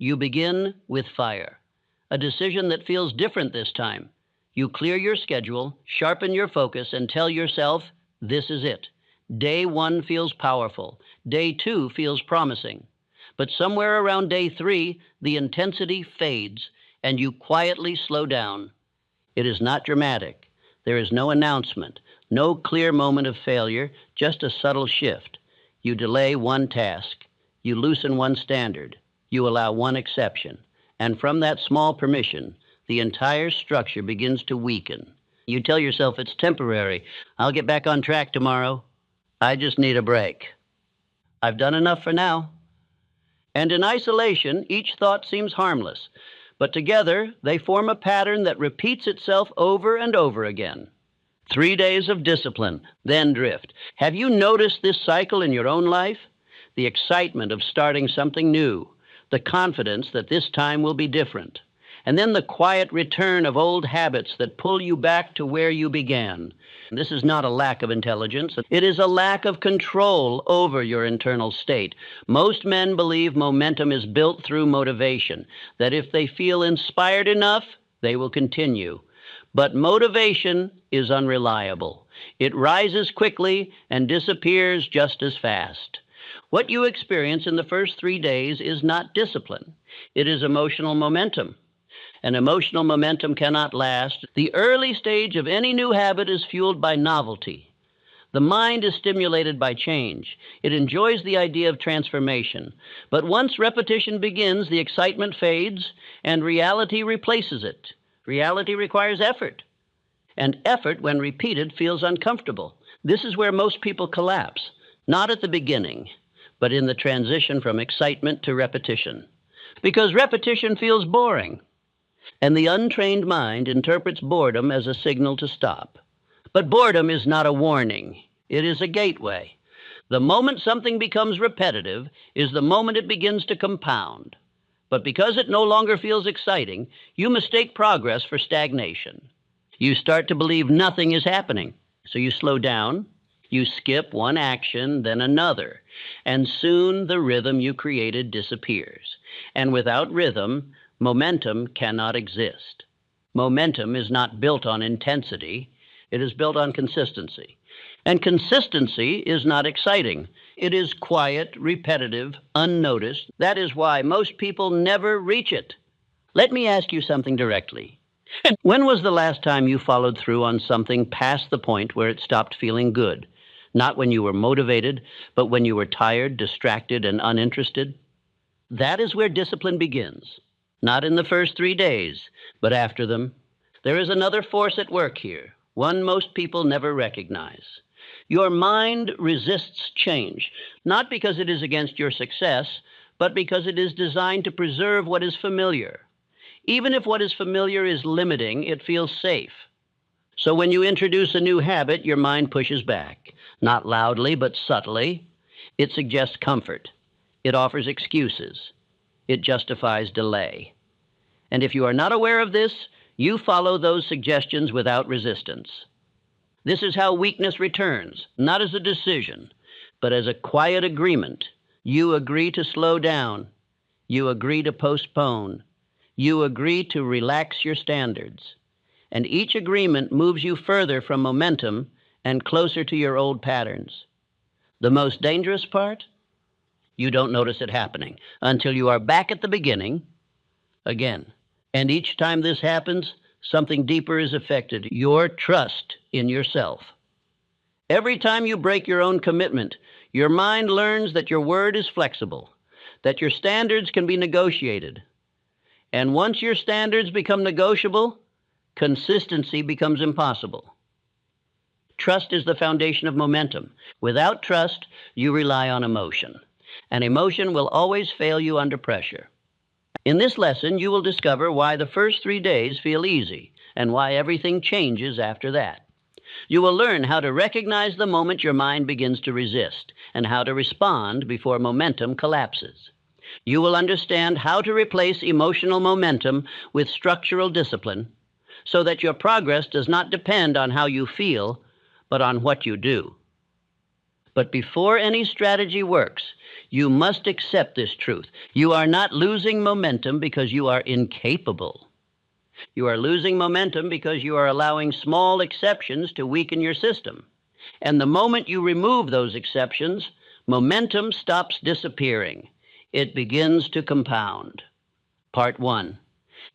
You begin with fire, a decision that feels different this time. You clear your schedule, sharpen your focus, and tell yourself, this is it. Day 1 feels powerful. Day 2 feels promising. But somewhere around day 3, the intensity fades, and you quietly slow down. It is not dramatic. There is no announcement, no clear moment of failure, just a subtle shift. You delay one task. You loosen one standard. You allow one exception. And from that small permission, the entire structure begins to weaken. You tell yourself it's temporary. I'll get back on track tomorrow. I just need a break. I've done enough for now. And in isolation, each thought seems harmless. But together, they form a pattern that repeats itself over and over again. 3 days of discipline, then drift. Have you noticed this cycle in your own life? The excitement of starting something new, the confidence that this time will be different, and then the quiet return of old habits that pull you back to where you began. This is not a lack of intelligence. It is a lack of control over your internal state. Most men believe momentum is built through motivation, that if they feel inspired enough, they will continue. But motivation is unreliable. It rises quickly and disappears just as fast. What you experience in the first 3 days is not discipline. It is emotional momentum. And emotional momentum cannot last. The early stage of any new habit is fueled by novelty. The mind is stimulated by change. It enjoys the idea of transformation. But once repetition begins, the excitement fades and reality replaces it. Reality requires effort. And effort, when repeated, feels uncomfortable. This is where most people collapse, not at the beginning, but in the transition from excitement to repetition. Because repetition feels boring. And the untrained mind interprets boredom as a signal to stop. But boredom is not a warning. It is a gateway. The moment something becomes repetitive is the moment it begins to compound. But because it no longer feels exciting, you mistake progress for stagnation. You start to believe nothing is happening. So you slow down, you skip one action, then another, and soon the rhythm you created disappears. And without rhythm, momentum cannot exist. Momentum is not built on intensity. It is built on consistency. And consistency is not exciting. It is quiet, repetitive, unnoticed. That is why most people never reach it. Let me ask you something directly. When was the last time you followed through on something past the point where it stopped feeling good? Not when you were motivated, but when you were tired, distracted, and uninterested? That is where discipline begins. Not in the first 3 days, but after them. There is another force at work here, one most people never recognize. Your mind resists change, not because it is against your success, but because it is designed to preserve what is familiar. Even if what is familiar is limiting, it feels safe. So when you introduce a new habit, your mind pushes back, not loudly, but subtly. It suggests comfort. It offers excuses. It justifies delay. And if you are not aware of this, you follow those suggestions without resistance. This is how weakness returns, not as a decision, but as a quiet agreement. You agree to slow down. You agree to postpone. You agree to relax your standards. And each agreement moves you further from momentum and closer to your old patterns. The most dangerous part? You don't notice it happening until you are back at the beginning again. And each time this happens, something deeper is affected, your trust in yourself. Every time you break your own commitment, your mind learns that your word is flexible, that your standards can be negotiated. And once your standards become negotiable, consistency becomes impossible. Trust is the foundation of momentum. Without trust, you rely on emotion. And emotion will always fail you under pressure. In this lesson, you will discover why the first 3 days feel easy and why everything changes after that. You will learn how to recognize the moment your mind begins to resist and how to respond before momentum collapses. You will understand how to replace emotional momentum with structural discipline so that your progress does not depend on how you feel, but on what you do. But before any strategy works, you must accept this truth. You are not losing momentum because you are incapable. You are losing momentum because you are allowing small exceptions to weaken your system. And the moment you remove those exceptions, momentum stops disappearing. It begins to compound. Part 1.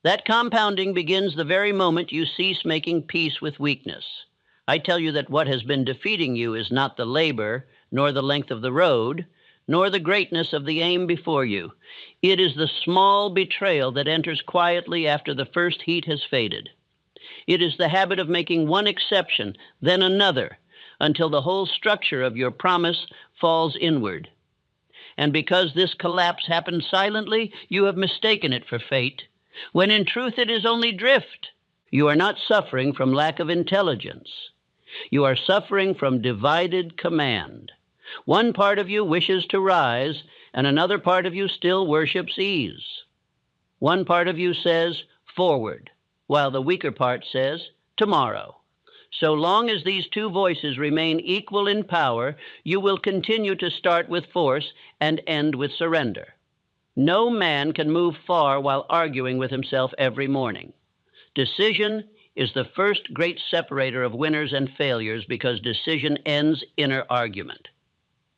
That compounding begins the very moment you cease making peace with weakness. I tell you that what has been defeating you is not the labor, nor the length of the road, nor the greatness of the aim before you. It is the small betrayal that enters quietly after the first heat has faded. It is the habit of making one exception, then another, until the whole structure of your promise falls inward. And because this collapse happens silently, you have mistaken it for fate, when in truth it is only drift. You are not suffering from lack of intelligence. You are suffering from divided command. One part of you wishes to rise, and another part of you still worships ease. One part of you says, forward, while the weaker part says, tomorrow. So long as these two voices remain equal in power, you will continue to start with force and end with surrender. No man can move far while arguing with himself every morning. Decision is the first great separator of winners and failures because decision ends inner argument.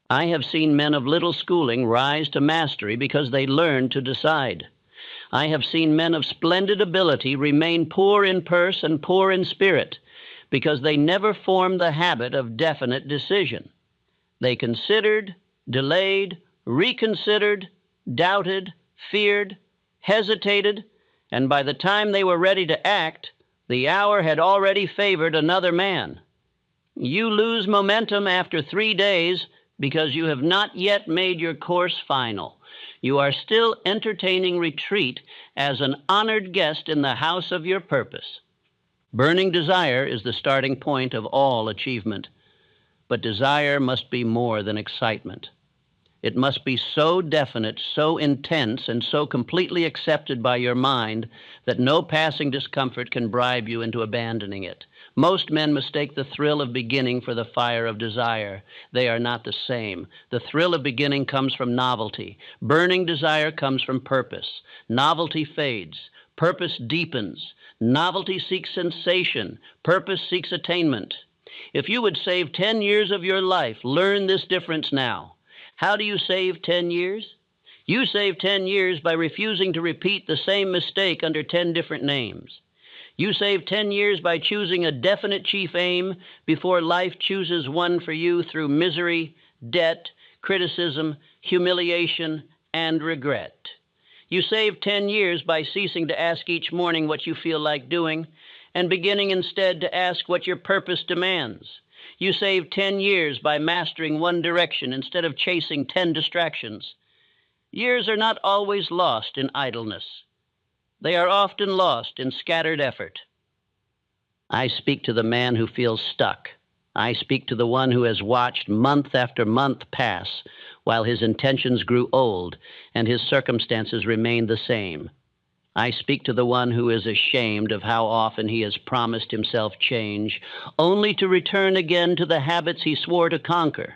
I have seen men of little schooling rise to mastery because they learned to decide. I have seen men of splendid ability remain poor in purse and poor in spirit because they never formed the habit of definite decision. They considered, delayed, reconsidered, doubted, feared, hesitated, and by the time they were ready to act, the hour had already favored another man. You lose momentum after 3 days because you have not yet made your course final. You are still entertaining retreat as an honored guest in the house of your purpose. Burning desire is the starting point of all achievement, but desire must be more than excitement. It must be so definite, so intense, and so completely accepted by your mind that no passing discomfort can bribe you into abandoning it. Most men mistake the thrill of beginning for the fire of desire. They are not the same. The thrill of beginning comes from novelty. Burning desire comes from purpose. Novelty fades. Purpose deepens. Novelty seeks sensation. Purpose seeks attainment. If you would save 10 years of your life, learn this difference now. How do you save 10 years? You save 10 years by refusing to repeat the same mistake under 10 different names. You save 10 years by choosing a definite chief aim before life chooses one for you through misery, debt, criticism, humiliation, and regret. You save 10 years by ceasing to ask each morning what you feel like doing and beginning instead to ask what your purpose demands. You save 10 years by mastering one direction instead of chasing 10 distractions. Years are not always lost in idleness. They are often lost in scattered effort. I speak to the man who feels stuck. I speak to the one who has watched month after month pass while his intentions grew old and his circumstances remained the same. I speak to the one who is ashamed of how often he has promised himself change, only to return again to the habits he swore to conquer.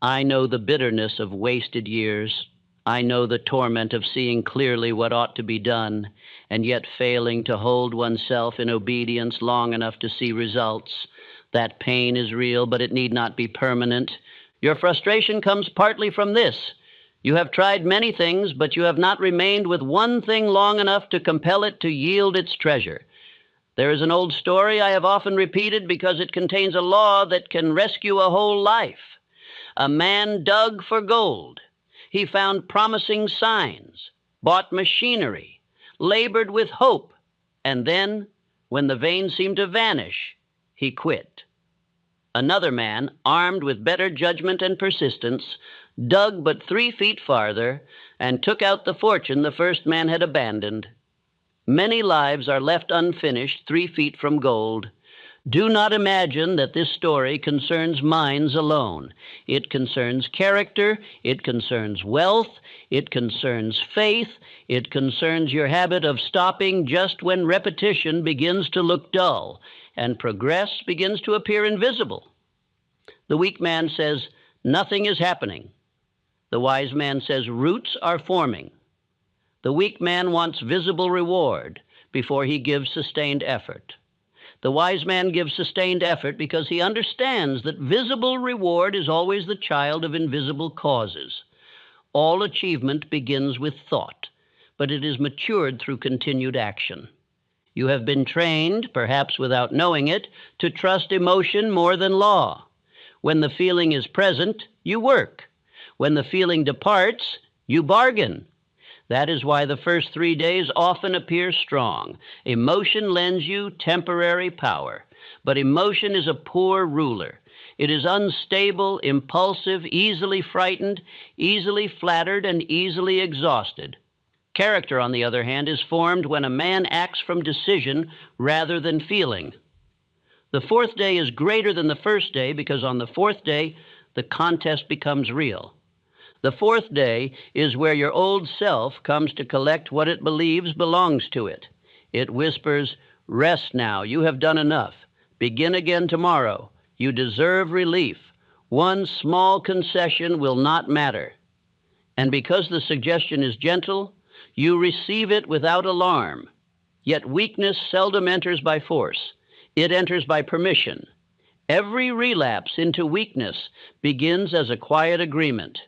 I know the bitterness of wasted years. I know the torment of seeing clearly what ought to be done, and yet failing to hold oneself in obedience long enough to see results. That pain is real, but it need not be permanent. Your frustration comes partly from this. You have tried many things, but you have not remained with one thing long enough to compel it to yield its treasure. There is an old story I have often repeated because it contains a law that can rescue a whole life. A man dug for gold. He found promising signs, bought machinery, labored with hope, and then, when the veins seemed to vanish, he quit. Another man, armed with better judgment and persistence, dug but 3 feet farther, and took out the fortune the first man had abandoned. Many lives are left unfinished 3 feet from gold. Do not imagine that this story concerns minds alone. It concerns character, it concerns wealth, it concerns faith, it concerns your habit of stopping just when repetition begins to look dull and progress begins to appear invisible. The weak man says, nothing is happening. The wise man says, roots are forming. The weak man wants visible reward before he gives sustained effort. The wise man gives sustained effort because he understands that visible reward is always the child of invisible causes. All achievement begins with thought, but it is matured through continued action. You have been trained, perhaps without knowing it, to trust emotion more than law. When the feeling is present, you work. When the feeling departs, you bargain. That is why the first 3 days often appear strong. Emotion lends you temporary power, but emotion is a poor ruler. It is unstable, impulsive, easily frightened, easily flattered, and easily exhausted. Character, on the other hand, is formed when a man acts from decision rather than feeling. The fourth day is greater than the first day because on the fourth day, the contest becomes real. The fourth day is where your old self comes to collect what it believes belongs to it. It whispers, rest now, you have done enough. Begin again tomorrow. You deserve relief. One small concession will not matter. And because the suggestion is gentle, you receive it without alarm. Yet weakness seldom enters by force. It enters by permission. Every relapse into weakness begins as a quiet agreement.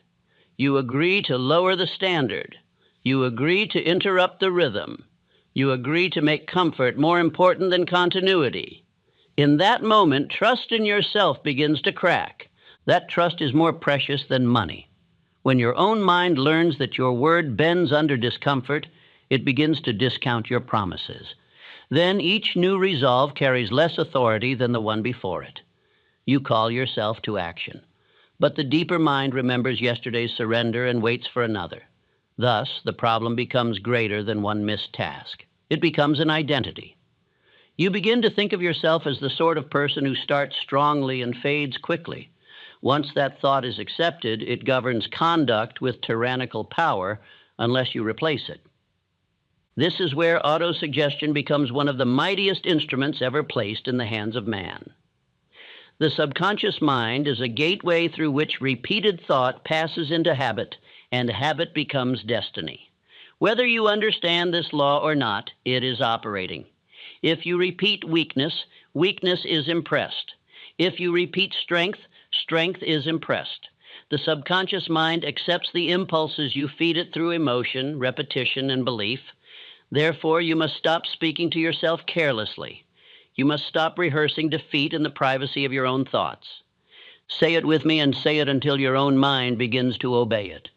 You agree to lower the standard. You agree to interrupt the rhythm. You agree to make comfort more important than continuity. In that moment, trust in yourself begins to crack. That trust is more precious than money. When your own mind learns that your word bends under discomfort, it begins to discount your promises. Then each new resolve carries less authority than the one before it. You call yourself to action. But the deeper mind remembers yesterday's surrender and waits for another. Thus, the problem becomes greater than one missed task. It becomes an identity. You begin to think of yourself as the sort of person who starts strongly and fades quickly. Once that thought is accepted, it governs conduct with tyrannical power unless you replace it. This is where autosuggestion becomes one of the mightiest instruments ever placed in the hands of man. The subconscious mind is a gateway through which repeated thought passes into habit, and habit becomes destiny. Whether you understand this law or not, it is operating. If you repeat weakness, weakness is impressed. If you repeat strength, strength is impressed. The subconscious mind accepts the impulses you feed it through emotion, repetition, and belief. Therefore, you must stop speaking to yourself carelessly. You must stop rehearsing defeat in the privacy of your own thoughts. Say it with me and say it until your own mind begins to obey it.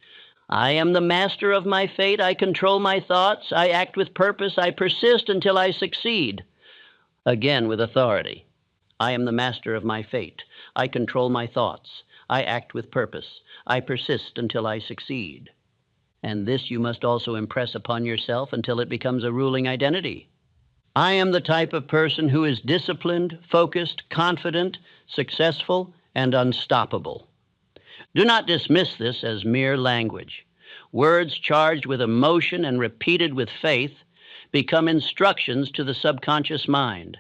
I am the master of my fate. I control my thoughts. I act with purpose. I persist until I succeed. Again with authority. I am the master of my fate. I control my thoughts. I act with purpose. I persist until I succeed. And this you must also impress upon yourself until it becomes a ruling identity. I am the type of person who is disciplined, focused, confident, successful, and unstoppable. Do not dismiss this as mere language. Words charged with emotion and repeated with faith become instructions to the subconscious mind.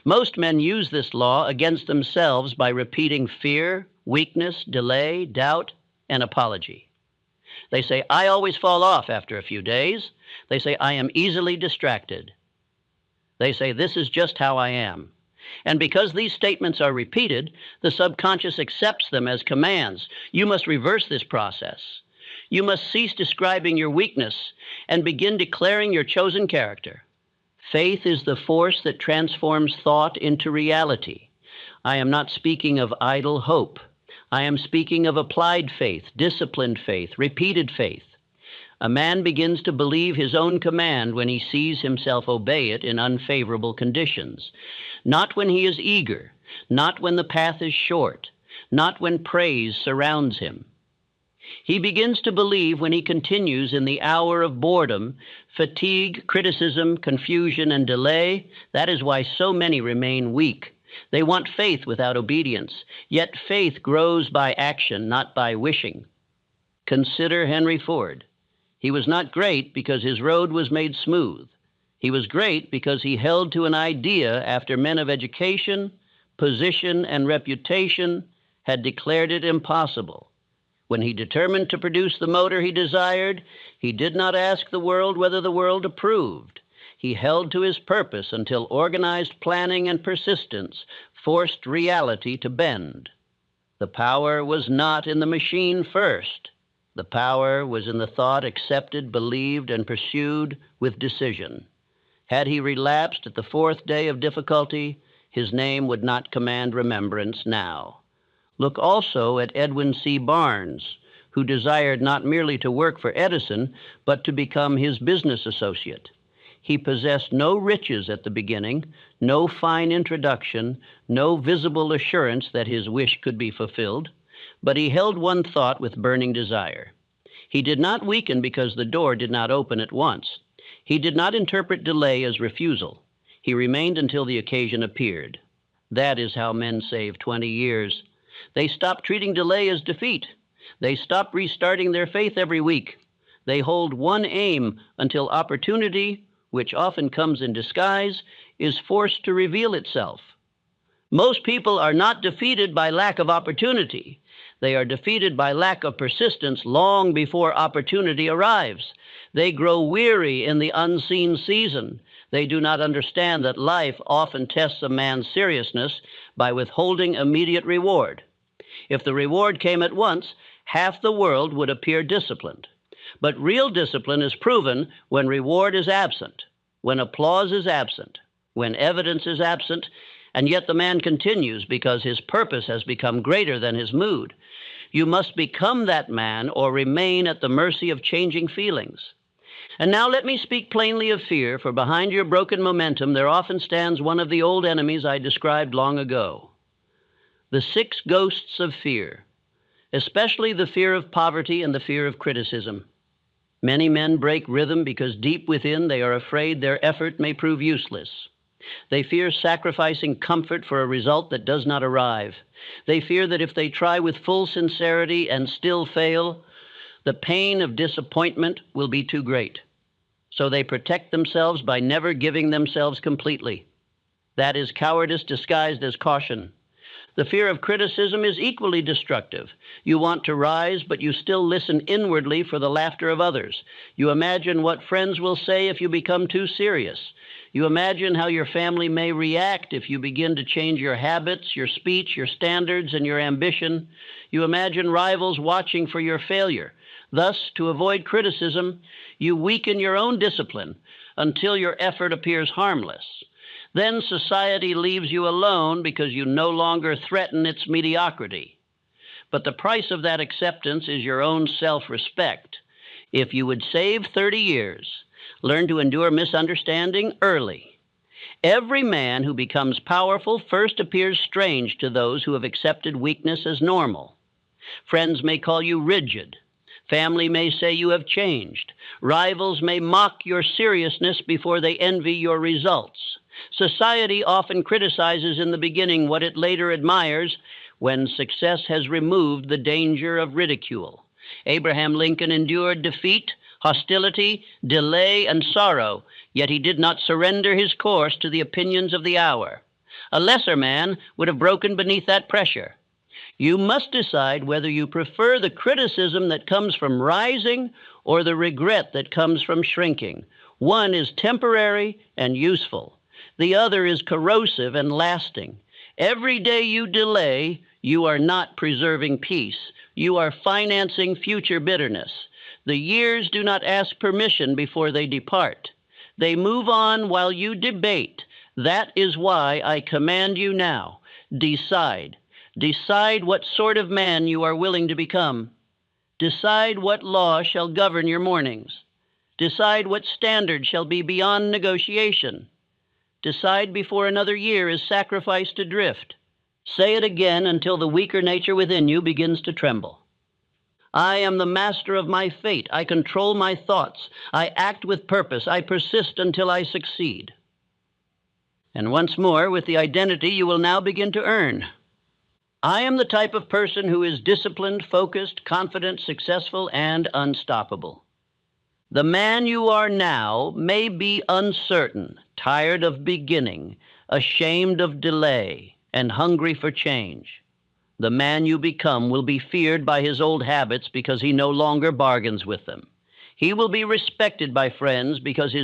Most men use this law against themselves by repeating fear, weakness, delay, doubt, and apology. They say, I always fall off after a few days. They say, I am easily distracted. They say, this is just how I am. And because these statements are repeated, the subconscious accepts them as commands. You must reverse this process. You must cease describing your weakness and begin declaring your chosen character. Faith is the force that transforms thought into reality. I am not speaking of idle hope. I am speaking of applied faith, disciplined faith, repeated faith. A man begins to believe his own command when he sees himself obey it in unfavorable conditions. Not when he is eager, not when the path is short, not when praise surrounds him. He begins to believe when he continues in the hour of boredom, fatigue, criticism, confusion, and delay. That is why so many remain weak. They want faith without obedience, yet faith grows by action, not by wishing. Consider Henry Ford. He was not great because his road was made smooth. He was great because he held to an idea after men of education, position, and reputation had declared it impossible. When he determined to produce the motor he desired, he did not ask the world whether the world approved. He held to his purpose until organized planning and persistence forced reality to bend. The power was not in the machine first. The power was in the thought accepted, believed, and pursued with decision. Had he relapsed at the fourth day of difficulty, his name would not command remembrance now. Look also at Edwin C. Barnes, who desired not merely to work for Edison, but to become his business associate. He possessed no riches at the beginning, no fine introduction, no visible assurance that his wish could be fulfilled, but he held one thought with burning desire. He did not weaken because the door did not open at once. He did not interpret delay as refusal. He remained until the occasion appeared. That is how men save 20 years. They stop treating delay as defeat. They stop restarting their faith every week. They hold one aim until opportunity, which often comes in disguise, is forced to reveal itself. Most people are not defeated by lack of opportunity. They are defeated by lack of persistence long before opportunity arrives. They grow weary in the unseen season. They do not understand that life often tests a man's seriousness by withholding immediate reward. If the reward came at once, half the world would appear disciplined. But real discipline is proven when reward is absent, when applause is absent, when evidence is absent, and yet the man continues because his purpose has become greater than his mood. You must become that man or remain at the mercy of changing feelings. And now let me speak plainly of fear, for behind your broken momentum there often stands one of the old enemies I described long ago. The 6 ghosts of fear, especially the fear of poverty and the fear of criticism. Many men break rhythm because deep within they are afraid their effort may prove useless. They fear sacrificing comfort for a result that does not arrive. They fear that if they try with full sincerity and still fail, the pain of disappointment will be too great. So they protect themselves by never giving themselves completely. That is cowardice disguised as caution. The fear of criticism is equally destructive. You want to rise, but you still listen inwardly for the laughter of others. You imagine what friends will say if you become too serious. You imagine how your family may react if you begin to change your habits, your speech, your standards, and your ambition. You imagine rivals watching for your failure. Thus, to avoid criticism, you weaken your own discipline until your effort appears harmless. Then society leaves you alone because you no longer threaten its mediocrity. But the price of that acceptance is your own self-respect. If you would save 30 years, learn to endure misunderstanding early. Every man who becomes powerful first appears strange to those who have accepted weakness as normal. Friends may call you rigid. Family may say you have changed. Rivals may mock your seriousness before they envy your results. Society often criticizes in the beginning what it later admires when success has removed the danger of ridicule. Abraham Lincoln endured defeat, hostility, delay, and sorrow, yet he did not surrender his course to the opinions of the hour. A lesser man would have broken beneath that pressure. You must decide whether you prefer the criticism that comes from rising or the regret that comes from shrinking. One is temporary and useful. The other is corrosive and lasting. Every day you delay, you are not preserving peace. You are financing future bitterness. The years do not ask permission before they depart. They move on while you debate. That is why I command you now. Decide. Decide what sort of man you are willing to become. Decide what law shall govern your mornings. Decide what standard shall be beyond negotiation. Decide before another year is sacrificed adrift. Say it again until the weaker nature within you begins to tremble. I am the master of my fate. I control my thoughts. I act with purpose. I persist until I succeed. And once more, with the identity you will now begin to earn. I am the type of person who is disciplined, focused, confident, successful, and unstoppable. The man you are now may be uncertain, tired of beginning, ashamed of delay, and hungry for change. The man you become will be feared by his old habits because he no longer bargains with them. He will be respected by friends because his